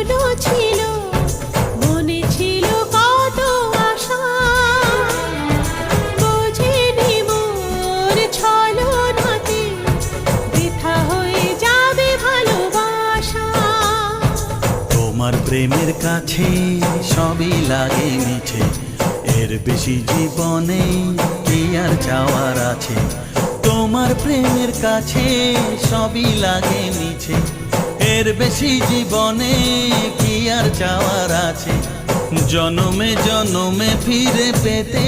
স্বপ্ন ছিল, মনে ছিল কত আশা, বুঝিনি মোর ছলনাতে বৃথা হয়ে যাবে ভালোবাসা। তোমার প্রেমের কাছে সবই লাগে মিছে, এর বেশি জীবনে কি আর চাওয়ার আছে। তোমার প্রেমের কাছে সবই লাগে মিছে, এর বেশি জীবনে কি আর চাওয়ার আছে। জনমে জনমে ফিরে পেতে